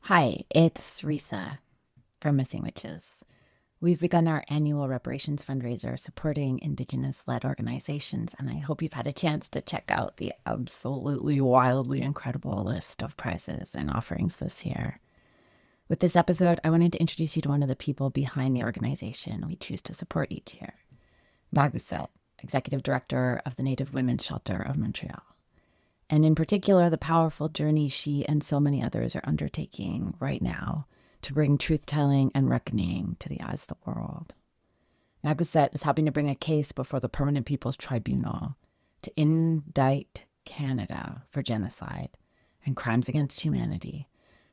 Hi, it's Risa from Missing Witches. We've begun our annual reparations fundraiser supporting Indigenous-led organizations, and I hope you've had a chance to check out the absolutely wildly incredible list of prizes and offerings this year. With this episode, I wanted to introduce you to one of the people behind the organization we choose to support each year, Naguset, Executive Director of the Native Women's Shelter of Montreal, and in particular, the powerful journey she and so many others are undertaking right now to bring truth-telling and reckoning to the eyes of the world. Naguset is helping to bring a case before the Permanent People's Tribunal to indict Canada for genocide and crimes against humanity,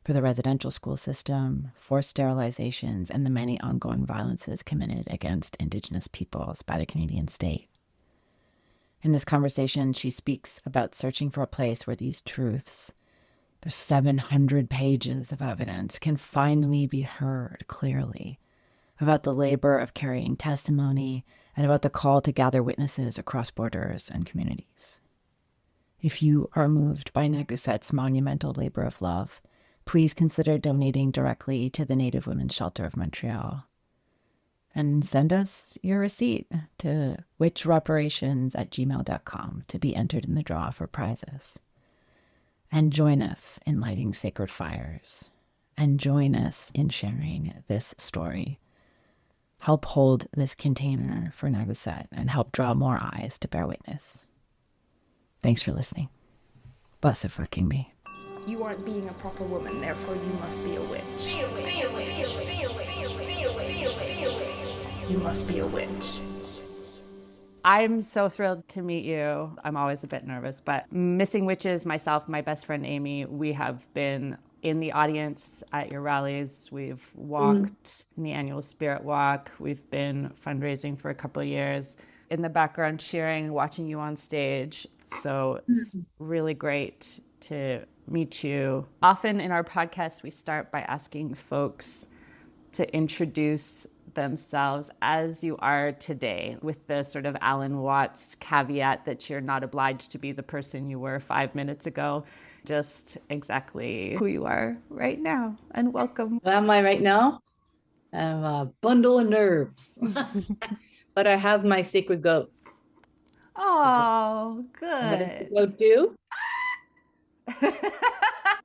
for the residential school system, forced sterilizations, and the many ongoing violences committed against Indigenous peoples by the Canadian state. In this conversation, she speaks about searching for a place where these truths, the 700 pages of evidence, can finally be heard clearly, about the labor of carrying testimony and about the call to gather witnesses across borders and communities. If you are moved by Naguset's monumental labor of love, please consider donating directly to the Native Women's Shelter of Montreal. And send us your receipt to witchreparations@gmail.com to be entered in the draw for prizes. And join us in lighting sacred fires. And join us in sharing this story. Help hold this container for Naguset and help draw more eyes to bear witness. Thanks for listening. Bless it fucking me. You aren't being a proper woman, therefore you must be a witch. Be a witch. Be a witch. Be a witch. Be a witch. Be a witch. Be a witch. You must be a witch. I'm so thrilled to meet you. I'm always a bit nervous, but Missing Witches, myself, my best friend Amy, we have been in the audience at your rallies. We've walked in the annual Spirit Walk. We've been fundraising for a couple of years. In the background, cheering, watching you on stage. So it's really great to meet you. Often in our podcast, we start by asking folks to introduce themselves as you are today, with the sort of Alan Watts caveat that you're not obliged to be the person you were 5 minutes ago, just exactly who you are right now. And welcome. Who am I right now? I'm a bundle of nerves, but I have my sacred goat. Oh, What does the good. goat do?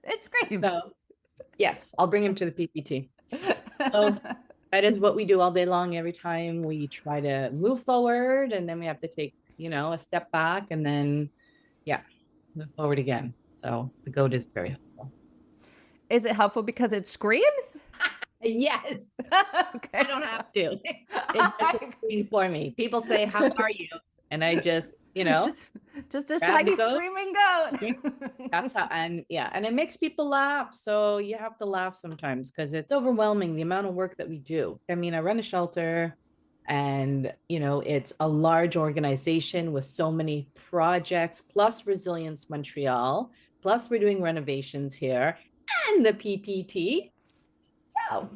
It screams. So, yes, I'll bring him to the PPT. So that is what we do all day long. Every time we try to move forward, and then we have to take, a step back, and then, move forward again. So the goat is very helpful. Is it helpful because it screams? Yes. Okay. I don't have to. It does scream for me. People say, "How are you?" And I just, just a grab the tiny goat. screaming goat. That's how, and it makes people laugh. So you have to laugh sometimes because it's overwhelming the amount of work that we do. I mean, I run a shelter, and it's a large organization with so many projects, plus Resilience Montreal, plus we're doing renovations here and the PPT. So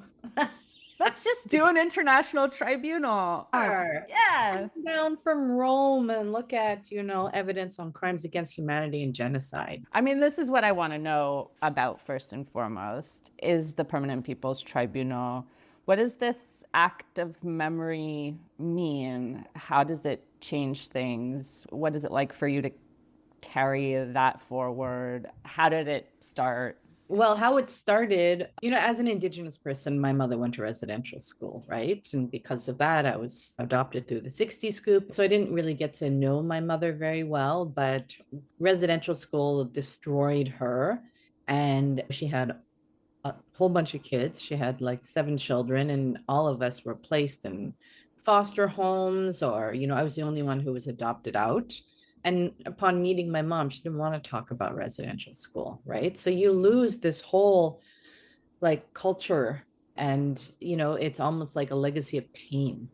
Let's just do an international tribunal. sure. Yeah. Down from Rome and look at, evidence on crimes against humanity and genocide. I mean, this is what I want to know about first and foremost, is the Permanent People's Tribunal. What does this act of memory mean? How does it change things? What is it like for you to carry that forward? How did it start? Well, how it started, as an Indigenous person, my mother went to residential school, right? And because of that, I was adopted through the 60s scoop. So I didn't really get to know my mother very well, but residential school destroyed her. And she had a whole bunch of kids. She had like 7 children, and all of us were placed in foster homes, or, I was the only one who was adopted out. And upon meeting my mom, she didn't want to talk about residential school, right? So you lose this whole like culture, and it's almost like a legacy of pain.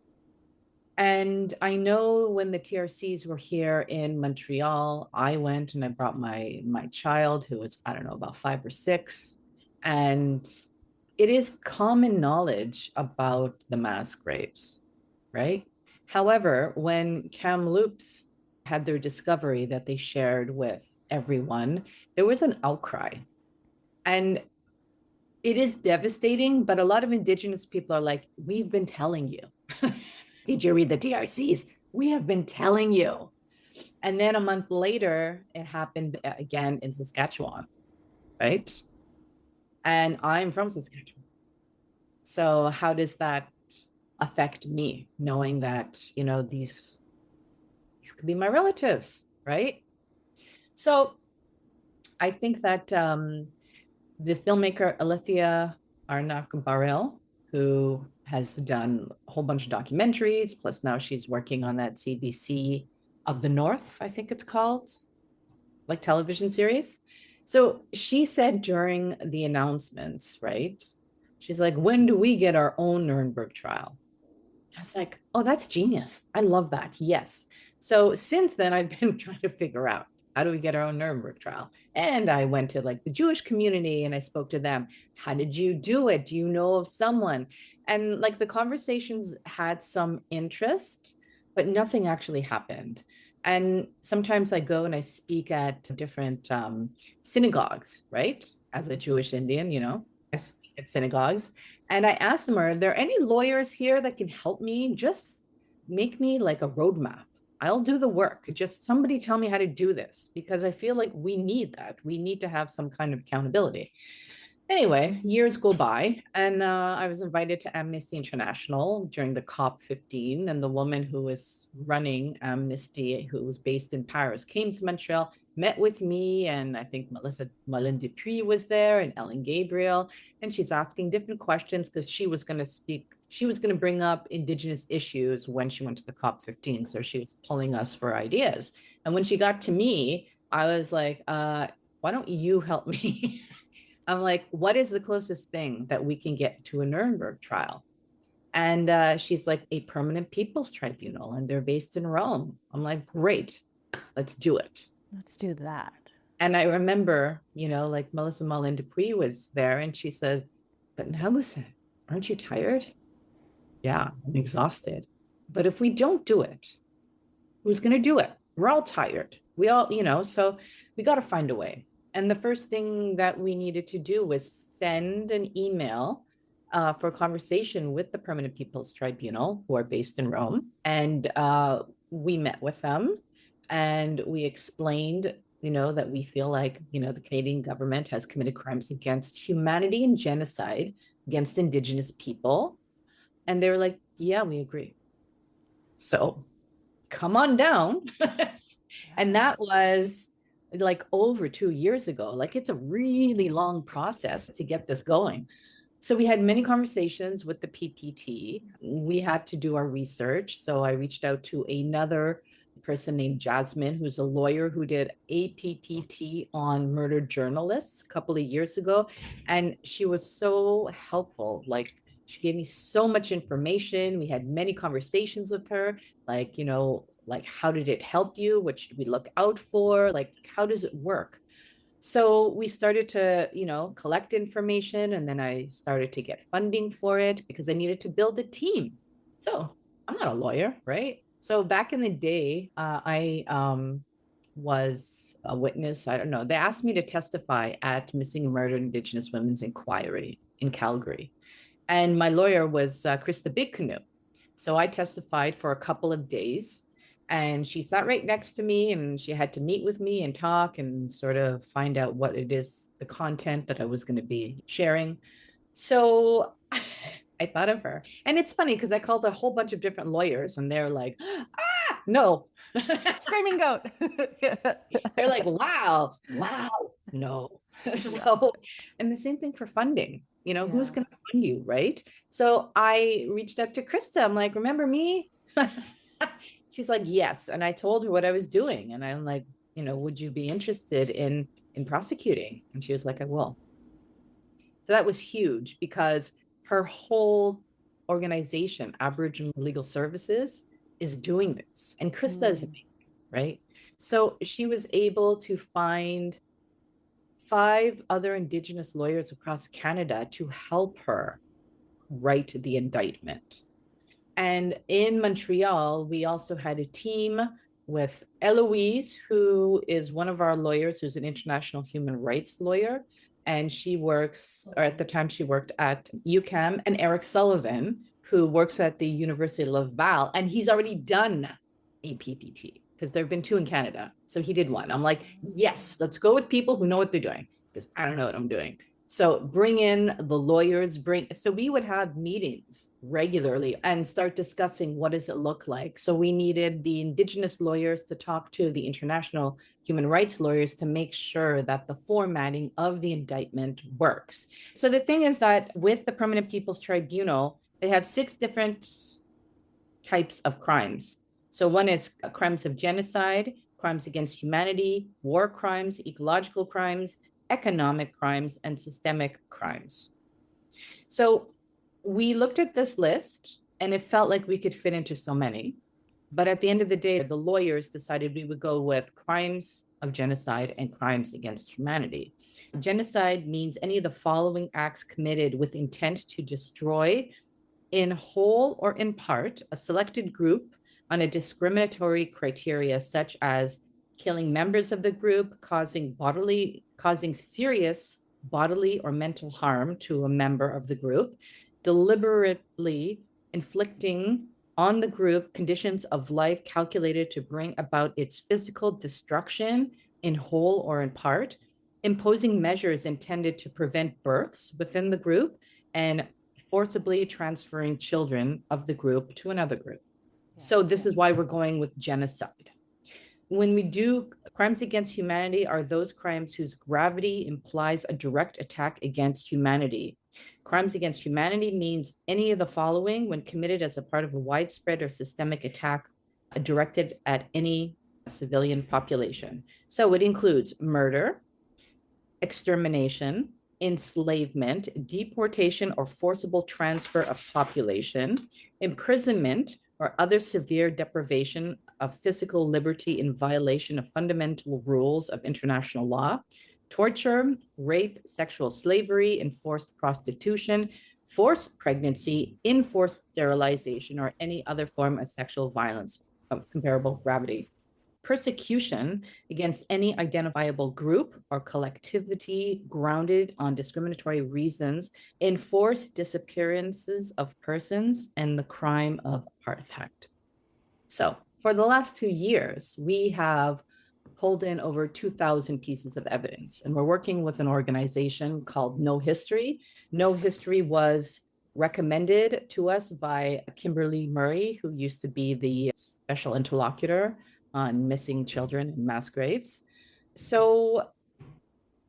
And I know when the TRCs were here in Montreal, I went and I brought my child, who was, I don't know, about 5 or 6. And it is common knowledge about the mass graves, right? However, when Kamloops had their discovery that they shared with everyone, there was an outcry. And It is devastating, but a lot of Indigenous people are like, we've been telling you. Did you read the DRCs? We have been telling you. And then a month later, it happened again in Saskatchewan, right? And I'm from Saskatchewan. So how does that affect me, knowing that, these could be my relatives, right? So I think that the filmmaker Alethea Arnak-Barrel, who has done a whole bunch of documentaries, plus now she's working on that CBC of the North, I think it's called, like television series. So she said during the announcements, right? She's like, when do we get our own Nuremberg trial? I was like, oh, that's genius. I love that. Yes. So since then, I've been trying to figure out how do we get our own Nuremberg trial? And I went to like the Jewish community and I spoke to them. How did you do it? Do you know of someone? And like the conversations had some interest, but nothing actually happened. And sometimes I go and I speak at different synagogues, right? As a Jewish Indian, I speak at synagogues. And I asked them, are there any lawyers here that can help me? Just make me like a roadmap. I'll do the work. Just somebody tell me how to do this, because I feel like we need that. We need to have some kind of accountability. Anyway, years go by, and I was invited to Amnesty International during the COP15, and the woman who was running Amnesty, who was based in Paris, came to Montreal, met with me, and I think Melissa Mullen-Dupuis was there, and Ellen Gabriel, and she's asking different questions because she was going to bring up Indigenous issues when she went to the COP15, so she was pulling us for ideas. And when she got to me, I was like, why don't you help me? I'm like, what is the closest thing that we can get to a Nuremberg trial? And she's like, a permanent people's tribunal, and they're based in Rome. I'm like, great, let's do it. Let's do that. And I remember, like Melissa Mullen-Dupuis was there, and she said, but Nelson, aren't you tired? Yeah, I'm exhausted. But if we don't do it, who's going to do it? We're all tired. We all, so we got to find a way. And the first thing that we needed to do was send an email for a conversation with the Permanent People's Tribunal, who are based in Rome. And we met with them and we explained, that we feel like, the Canadian government has committed crimes against humanity and genocide against Indigenous people. And they were like, yeah, we agree. So come on down. And that was like over 2 years ago. Like, it's a really long process to get this going. So we had many conversations with the PPT. We had to do our research. So I reached out to another person named Jasmine, who's a lawyer who did a PPT on murdered journalists a couple of years ago. And she was so helpful. Like, she gave me so much information. We had many conversations with her, like, like, how did it help you? What should we look out for? Like, how does it work? So we started to, collect information, and then I started to get funding for it because I needed to build a team. So I'm not a lawyer, right? So back in the day, I was a witness. I don't know. They asked me to testify at Missing and Murdered Indigenous Women's Inquiry in Calgary. And my lawyer was Krista Big Canoe. So I testified for a couple of days. And she sat right next to me, and she had to meet with me and talk and sort of find out what it is, the content that I was going to be sharing. So I thought of her. And it's funny because I called a whole bunch of different lawyers, and they're like, no. Screaming goat. They're like, wow, no. So, and the same thing for funding. Who's going to fund you, right? So I reached out to Krista. I'm like, remember me? She's like, yes. And I told her what I was doing. And I'm like, would you be interested in prosecuting? And she was like, I will. So that was huge because her whole organization, Aboriginal Legal Services, is doing this. And Krista is amazing, right? So she was able to find 5 other Indigenous lawyers across Canada to help her write the indictment. And in Montreal, we also had a team with Eloise, who is one of our lawyers, who's an international human rights lawyer, and she works, or at the time she worked at UCAM, and Eric Sullivan, who works at the University of Laval, and he's already done a PPT because there have been 2 in Canada. So he did one. I'm like, yes, let's go with people who know what they're doing, because I don't know what I'm doing. So bring in the lawyers, so we would have meetings regularly and start discussing what does it look like. So we needed the Indigenous lawyers to talk to the international human rights lawyers to make sure that the formatting of the indictment works. So the thing is that with the Permanent People's Tribunal, they have 6 different types of crimes. So one is crimes of genocide, crimes against humanity, war crimes, ecological crimes, economic crimes, and systemic crimes. So we looked at this list and it felt like we could fit into so many. But at the end of the day, the lawyers decided we would go with crimes of genocide and crimes against humanity. Genocide means any of the following acts committed with intent to destroy, in whole or in part, a selected group on a discriminatory criteria, such as killing members of the group, causing serious bodily or mental harm to a member of the group, deliberately inflicting on the group conditions of life calculated to bring about its physical destruction in whole or in part, imposing measures intended to prevent births within the group, and forcibly transferring children of the group to another group. So this is why we're going with genocide. When we do crimes against humanity, are those crimes whose gravity implies a direct attack against humanity. Crimes against humanity means any of the following when committed as a part of a widespread or systemic attack directed at any civilian population. So it includes murder, extermination, enslavement, deportation or forcible transfer of population, imprisonment, or other severe deprivation of physical liberty in violation of fundamental rules of international law, torture, rape, sexual slavery, enforced prostitution, forced pregnancy, enforced sterilization, or any other form of sexual violence of comparable gravity. Persecution against any identifiable group or collectivity grounded on discriminatory reasons, enforced disappearances of persons, and the crime of apartheid. So for the last 2 years, we have pulled in over 2,000 pieces of evidence, and we're working with an organization called No History. No History was recommended to us by Kimberly Murray, who used to be the special interlocutor on missing children and mass graves. So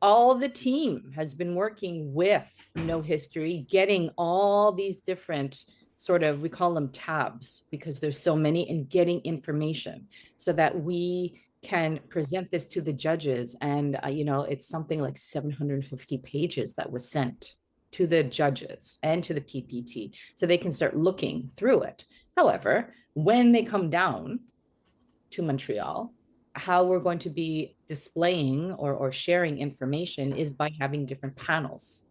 all the team has been working with No History, getting all these different sort of, we call them tabs because there's so many, and getting information so that we can present this to the judges. And, it's something like 750 pages that was sent to the judges and to the PPT so they can start looking through it. However, when they come down to Montreal, how we're going to be displaying or sharing information is by having different panels.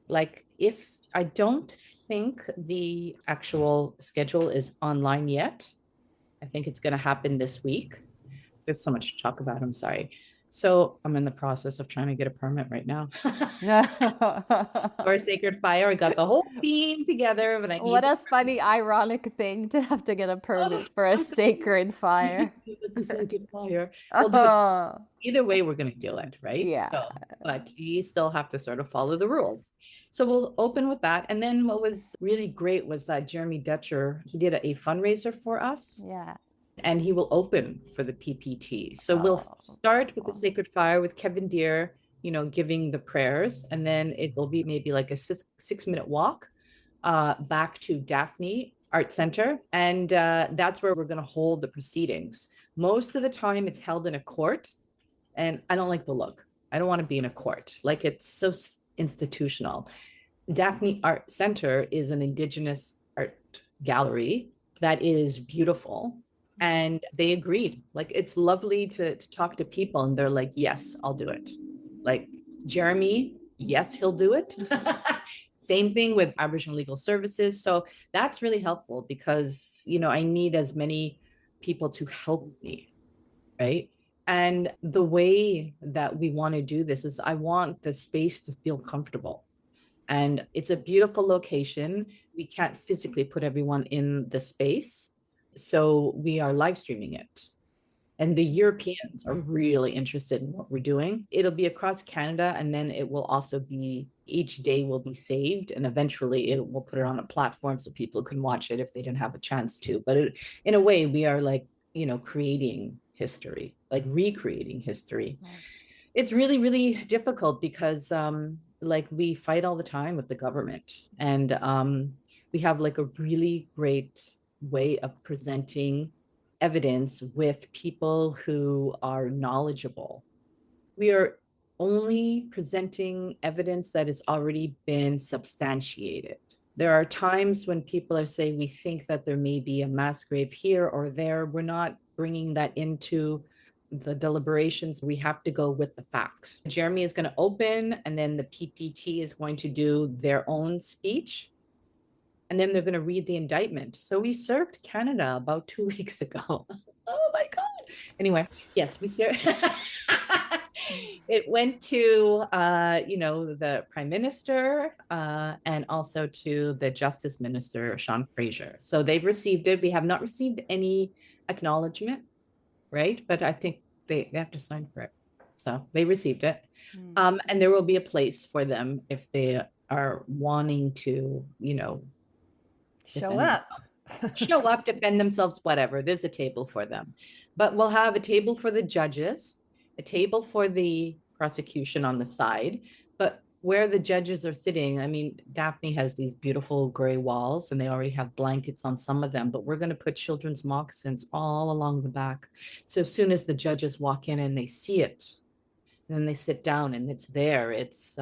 Like, if I don't think the actual schedule is online yet, I think it's going to happen this week. There's so much to talk about. I'm sorry. So I'm in the process of trying to get a permit right now. For Sacred Fire, I got the whole team together, but what a funny, ironic thing to have to get a permit for a sacred fire. It's a Sacred Fire. We'll do it. Either way, we're going to do it, right? Yeah. So, but you still have to sort of follow the rules. So we'll open with that. And then what was really great was that Jeremy Dutcher, he did a fundraiser for us. Yeah. And he will open for the PPT. So we'll start with the Sacred Fire with Kevin Deere, giving the prayers. And then it will be maybe like a 6-minute walk back to Daphne Art Center. And that's where we're going to hold the proceedings. Most of the time it's held in a court. And I don't like the look. I don't want to be in a court. Like, it's so institutional. Daphne Art Center is an Indigenous art gallery that is beautiful. And they agreed. Like, it's lovely to talk to people, and they're like, yes, I'll do it. Like Jeremy, yes, he'll do it. Same thing with Aboriginal Legal Services. So that's really helpful because, I need as many people to help me, right? And the way that we want to do this is I want the space to feel comfortable. And it's a beautiful location. We can't physically put everyone in the space. So we are live streaming it. And the Europeans are really interested in what we're doing. It'll be across Canada, and then it will also be, each day will be saved, and eventually it will put it on a platform so people can watch it if they didn't have a chance to. But in a way, we are like, creating history, like recreating history. It's really, really difficult because like we fight all the time with the government, and we have like a really great way of presenting evidence with people who are knowledgeable. We are only presenting evidence that has already been substantiated. There are times when people are saying we think that there may be a mass grave here or there. We're not bringing that into the deliberations. We have to go with the facts. Jeremy is going to open, and then the PPT is going to do their own speech, and then they're going to read the indictment. So we served Canada about 2 weeks ago. Oh my God. Anyway, yes, we served. It went to, the Prime Minister and also to the Justice Minister, Sean Fraser. So they've received it. We have not received any acknowledgement, right? But I think they have to sign for it. So they received it. And there will be a place for them if they are wanting to, Show up. show up, defend themselves, whatever. There's a table for them. But we'll have a table for the judges, a table for the prosecution on the side. But where the judges are sitting, I mean, Daphne has these beautiful gray walls, and they already have blankets on some of them, but we're going to put children's moccasins all along the back. So as soon as the judges walk in and they see it, and then they sit down and it's there, it's,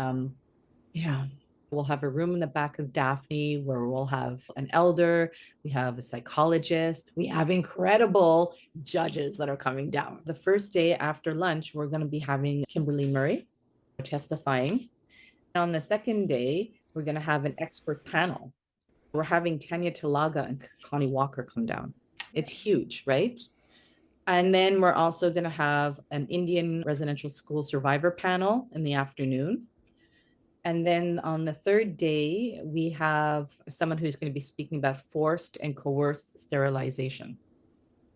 yeah. We'll have a room in the back of Daphne where we'll have an elder, we have a psychologist, we have incredible judges that are coming down. The first day after lunch, we're going to be having Kimberly Murray testifying. On the second day, we're going to have an expert panel. We're having Tanya Talaga and Connie Walker come down. It's huge, right? And then we're also going to have an Indian residential school survivor panel in the afternoon. And then on the third day, we have someone who's going to be speaking about forced and coerced sterilization.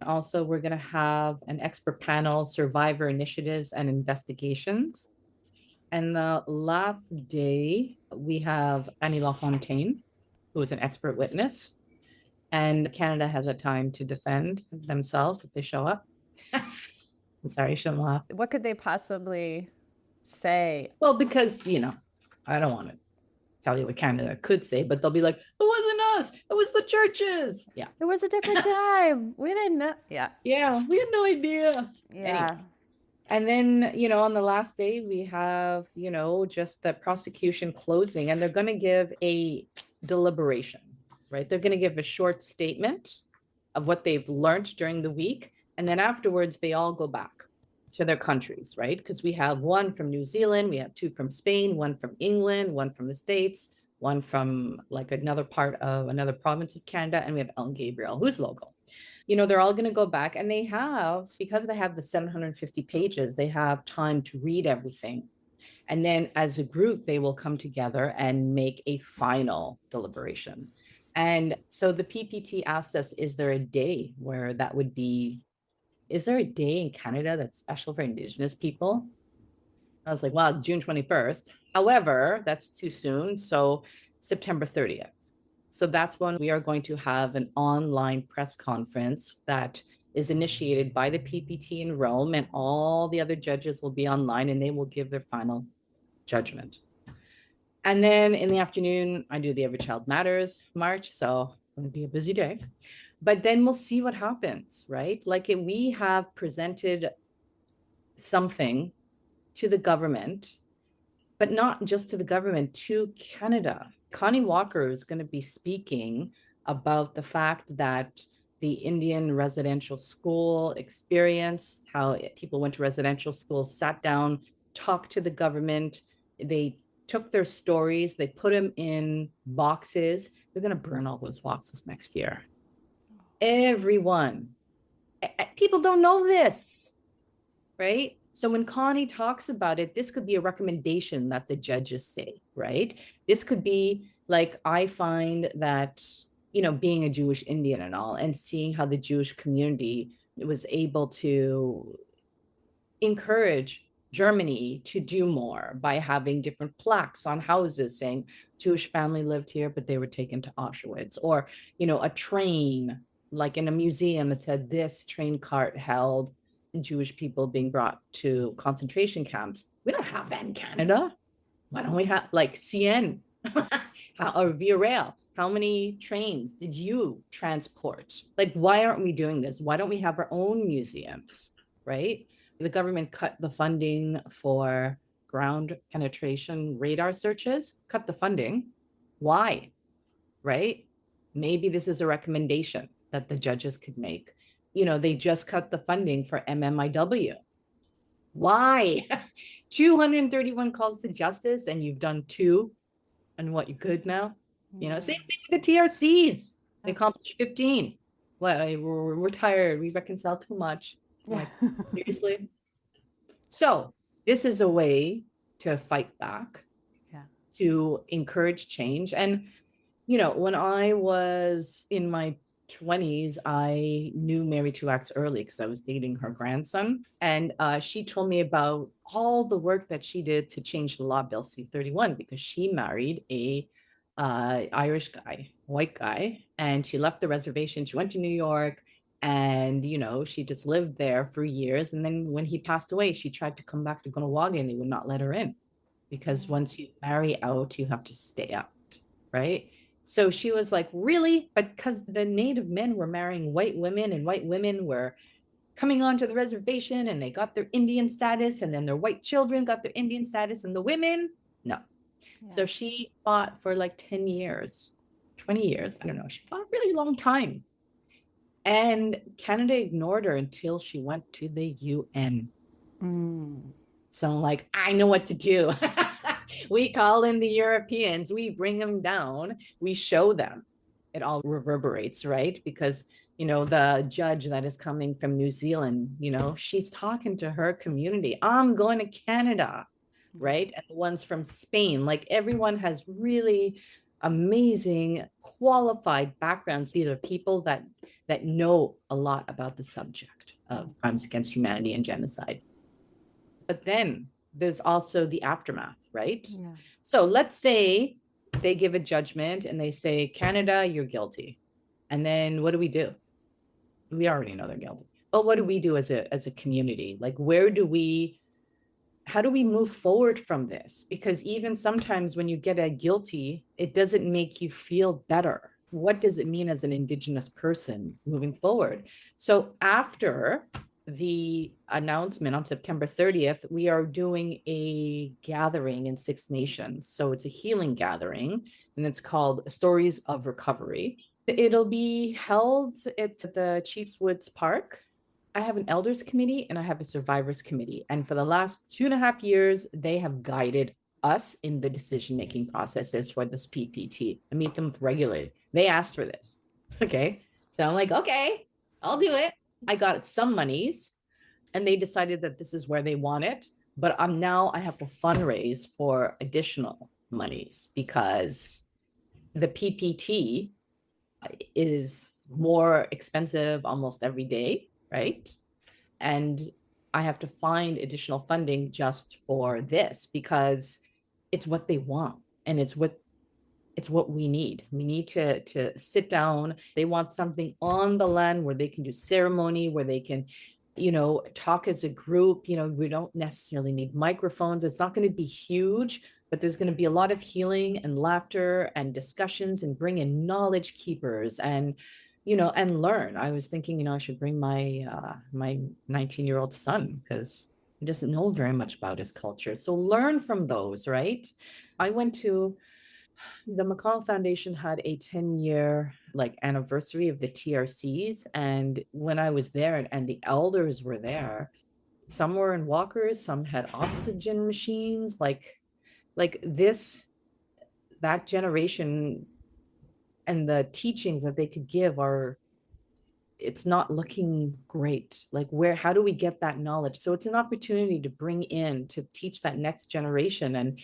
Also, we're going to have an expert panel, survivor initiatives and investigations. And the last day, we have Annie LaFontaine, who is an expert witness. And Canada has a time to defend themselves if they show up. I'm sorry, shouldn't laugh. What could they possibly say? Well, because, I don't want to tell you what Canada could say, but they'll be like, it wasn't us, it was the churches. Yeah. It was a different time. We didn't know. Yeah. Yeah, we had no idea. Yeah. Anyway. And then, on the last day, we have, just the prosecution closing, and they're going to give a deliberation, right? They're going to give a short statement of what they've learned during the week. And then afterwards, they all go back to their countries, right? Because we have one from New Zealand, we have two from Spain, one from England, one from the States, one from like another part of another province of Canada, and we have Ellen Gabriel, who's local. They're all going to go back, and they have, because they have the 750 pages, they have time to read everything. And then as a group, they will come together and make a final deliberation. And so the PPT asked us, is there a day where that would be, is there a day in Canada that's special for Indigenous people? I was like, well, June 21st. However, that's too soon. So September 30th. So that's when we are going to have an online press conference that is initiated by the PPT in Rome, and all the other judges will be online, and they will give their final judgment. And then in the afternoon, I do the Every Child Matters march. So it's going to be a busy day. But then we'll see what happens, right? Like if we have presented something to the government, but not just to the government, to Canada. Connie Walker is going to be speaking about the fact that the Indian residential school experience, how people went to residential schools, sat down, talked to the government. They took their stories, they put them in boxes. They're going to burn all those boxes next year. Everyone. People don't know this, right? So when Connie talks about it, this could be a recommendation that the judges say, right? This could be like, I find that, being a Jewish Indian and all, and seeing how the Jewish community was able to encourage Germany to do more by having different plaques on houses saying Jewish family lived here, but they were taken to Auschwitz, or, a train, like in a museum that said this train cart held Jewish people being brought to concentration camps. We don't have that in Canada. Why don't we have like CN or Via Rail? How many trains did you transport? Like, why aren't we doing this? Why don't we have our own museums, right? The government cut the funding for ground penetration radar searches, cut the funding. Why? Right? Maybe this is a recommendation that the judges could make. They just cut the funding for MMIW. Why? 231 calls to justice, and you've done 2 and what you could now. Same thing with the TRCs. They accomplished 15. Well, we're tired. We reconcile too much. Like, seriously? So this is a way to fight back, to encourage change. And, when I was in my 20s, I knew Mary Two Acts early because I was dating her grandson. And she told me about all the work that she did to change the law, Bill C-31, because she married a Irish guy, white guy, and she left the reservation. She went to New York, and she just lived there for years. And then when he passed away, she tried to come back to Gunawaga, and they would not let her in, because once you marry out, you have to stay out, right? So she was like, really? But because the Native men were marrying white women, and white women were coming onto the reservation, and they got their Indian status, and then their white children got their Indian status, and the women, no. So she fought for like 10 years, 20 years. I don't know. She fought a really long time. And Canada ignored her until she went to the UN. So I'm like, I know what to do. We call in the Europeans, we bring them down, we show them. It all reverberates, right? Because, the judge that is coming from New Zealand, she's talking to her community. I'm going to Canada, right? And the ones from Spain, like, everyone has really amazing, qualified backgrounds. These are people that know a lot about the subject of crimes against humanity and genocide. But then there's also the aftermath, right? Yeah. So let's say they give a judgment and they say, Canada, you're guilty. And then what do? We already know they're guilty. But what do we do as a community? Like, how do we move forward from this? Because even sometimes when you get a guilty, it doesn't make you feel better. What does it mean as an Indigenous person moving forward? So after the announcement on September 30th, we are doing a gathering in Six Nations. So it's a healing gathering, and it's called Stories of Recovery. It'll be held at the Chiefs Woods Park. I have an elders committee and I have a survivors committee. And for the last 2.5 years, they have guided us in the decision-making processes for this PPT. I meet them regularly. They asked for this. Okay. So I'm like, okay, I'll do it. I got some monies, and they decided that this is where they want it. But I have to fundraise for additional monies because the PPT is more expensive almost every day, right? And I have to find additional funding just for this because it's what they want, and it's what we need. We need to sit down. They want something on the land where they can do ceremony, where they can, talk as a group. We don't necessarily need microphones. It's not going to be huge, but there's going to be a lot of healing and laughter and discussions, and bring in knowledge keepers and, and learn. I was thinking, I should bring my 19-year-old son, because he doesn't know very much about his culture. So learn from those, right? I went to the McConnell Foundation had a 10-year anniversary of the TRCs. And when I was there and the elders were there, some were in walkers, some had oxygen machines, that generation, and the teachings that they could give it's not looking great. Like how do we get that knowledge? So it's an opportunity to bring in, to teach that next generation, and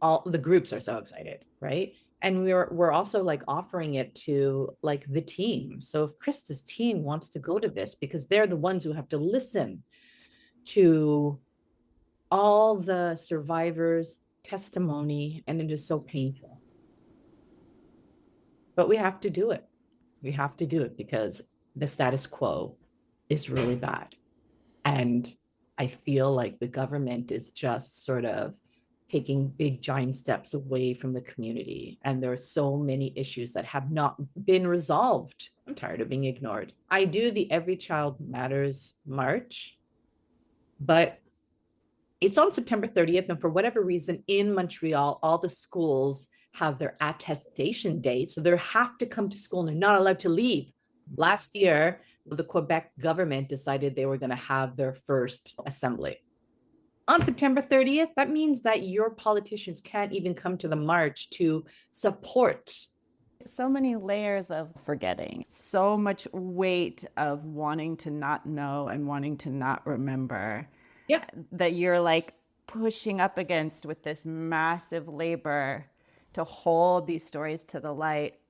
all the groups are so excited, right? And we're also like offering it to like the team. So if Krista's team wants to go to this, because they're the ones who have to listen to all the survivors' testimony, and it is so painful. But we have to do it. We have to do it because the status quo is really bad. And I feel like the government is just sort of taking big giant steps away from the community. And there are so many issues that have not been resolved. I'm tired of being ignored. I do the Every Child Matters March, but it's on September 30th. And for whatever reason, in Montreal, all the schools have their attestation day. So they have to come to school and they're not allowed to leave. Last year, the Quebec government decided they were going to have their first assembly on September 30th. That means that your politicians can't even come to the march to support. So many layers of forgetting, so much weight of wanting to not know and wanting to not remember. Yeah. That you're like pushing up against with this massive labor to hold these stories to the light.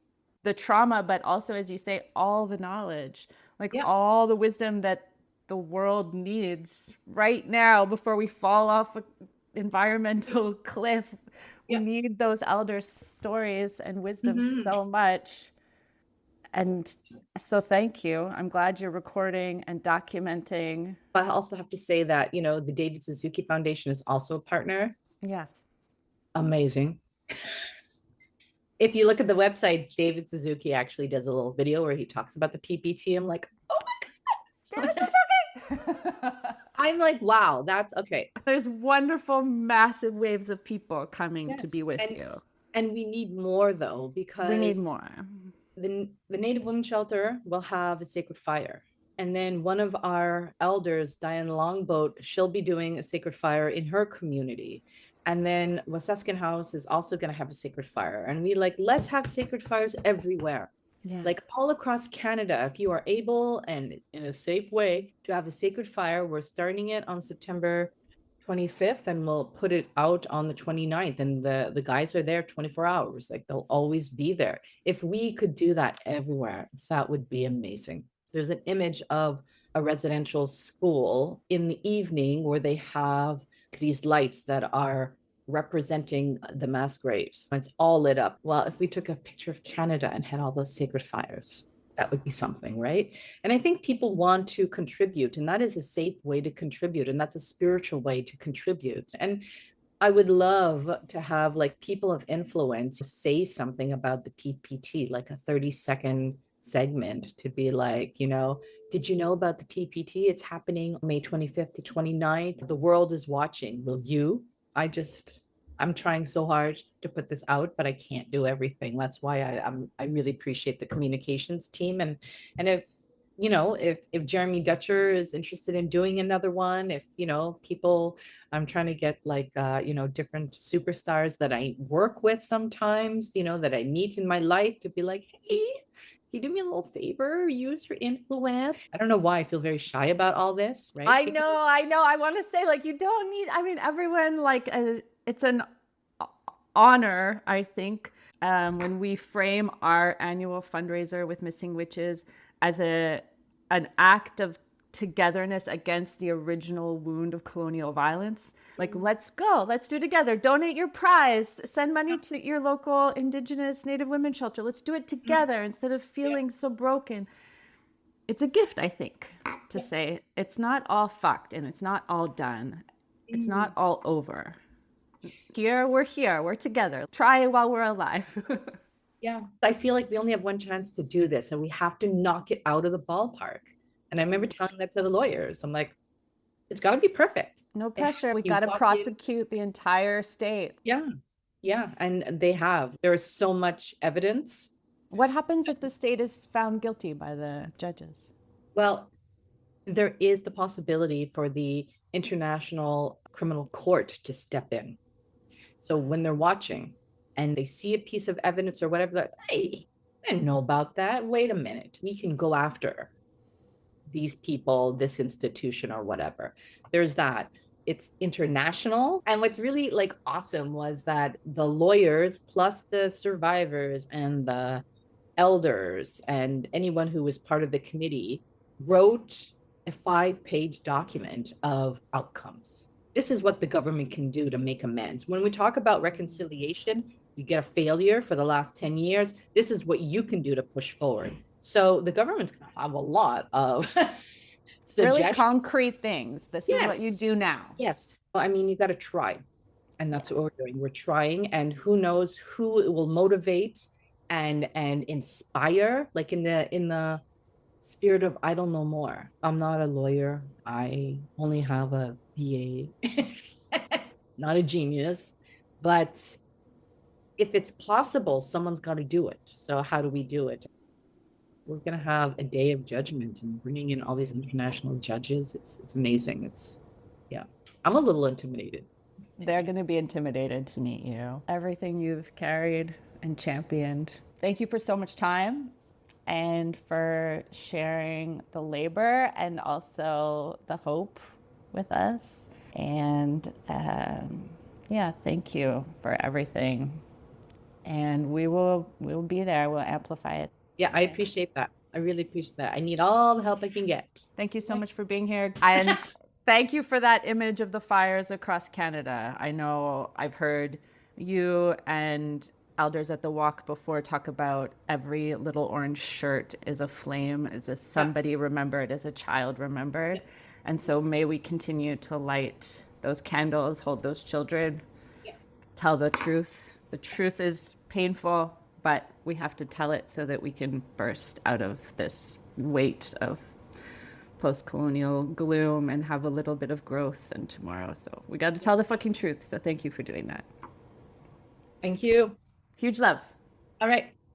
The trauma, but also, as you say, all the knowledge, like all the wisdom that the world needs right now before we fall off an environmental cliff. We need those elder stories and wisdom so much. And so thank you. I'm glad you're recording and documenting. But I also have to say that, you know, the David Suzuki Foundation is also a partner. Yeah. Amazing. If you look at the website, David Suzuki actually does a little video where he talks about the PPT. I'm like, oh my God. David Suzuki. I'm like, wow, that's okay. There's wonderful, massive waves of people coming to be with you. And we need more, though, because we need more. The Native Women Shelter will have a sacred fire. And then one of our elders, Diane Longboat, she'll be doing a sacred fire in her community. And then Waseskin House is also going to have a sacred fire. And we let's have sacred fires everywhere. Yeah. Like all across Canada, if you are able and in a safe way to have a sacred fire, we're starting it on September 25th and we'll put it out on the 29th. And the guys are there 24 hours. Like they'll always be there. If we could do that everywhere, that would be amazing. There's an image of a residential school in the evening where they have these lights that are representing the mass graves. It's all lit up. Well, if we took a picture of Canada and had all those sacred fires, that would be something, right? And I think people want to contribute, and that is a safe way to contribute, and that's a spiritual way to contribute. And I would love to have like people of influence say something about the PPT, like a 30-second segment to be like, you know, did you know about the PPT? It's happening May 25th to 29th. The world is watching. Will you? I'm trying so hard to put this out, but I can't do everything. That's why I really appreciate the communications team. And if, you know, if Jeremy Dutcher is interested in doing another one, if, you know, people, I'm trying to get like, you know, different superstars that I work with sometimes, you know, that I meet in my life to be like, hey, can you do me a little favor? Use your influence. I don't know why I feel very shy about all this, right? I know. I want to say, like, you don't need, I mean, everyone, like, it's an honor, I think, when we frame our annual fundraiser with Missing Witches as an act of togetherness against the original wound of colonial violence. Like, let's go, let's do it together. Donate your prize, send money to your local Indigenous Native women shelter. Let's do it together instead of feeling so broken. It's a gift, I think, to say it's not all fucked and it's not all done. It's not all over. We're together. Try while we're alive. Yeah, I feel like we only have one chance to do this and we have to knock it out of the ballpark. And I remember telling that to the lawyers. I'm like, it's got to be perfect. No pressure. We got to prosecute the entire state. Yeah. Yeah. And they have. There is so much evidence. What happens if the state is found guilty by the judges? Well, there is the possibility for the International Criminal Court to step in. So when they're watching and they see a piece of evidence or whatever, like, hey, I didn't know about that. Wait a minute. We can go after these people, this institution, or whatever. There's that. It's international. And what's really like awesome was that the lawyers plus the survivors and the elders and anyone who was part of the committee wrote a 5-page document of outcomes. This is what the government can do to make amends. When we talk about reconciliation, you get a failure for the last 10 years. This is what you can do to push forward. So the government's going to have a lot of really concrete things. This is what you Yes. do now. Yes. I mean, you got to try. And that's what we're doing. We're trying, and who knows who it will motivate and inspire, like in the spirit of I don't know more. I'm not a lawyer. I only have a BA. Not a genius, but if it's possible, someone's got to do it. So how do we do it? We're going to have a day of judgment and bringing in all these international judges. It's amazing. Yeah, I'm a little intimidated. They're going to be intimidated to meet you. Everything you've carried and championed. Thank you for so much time and for sharing the labor and also the hope with us. And yeah, thank you for everything. And we'll be there. We'll amplify it. Yeah, I appreciate that. I really appreciate that. I need all the help I can get. Thank you so much for being here. And thank you for that image of the fires across Canada. I know I've heard you and elders at the walk before talk about every little orange shirt is a flame, is a somebody remembered, as a child remembered. And so may we continue to light those candles, hold those children, tell the truth. The truth is painful, but we have to tell it so that we can burst out of this weight of post-colonial gloom and have a little bit of growth in tomorrow. So we got to tell the fucking truth. So thank you for doing that. Thank you. Huge love. All right.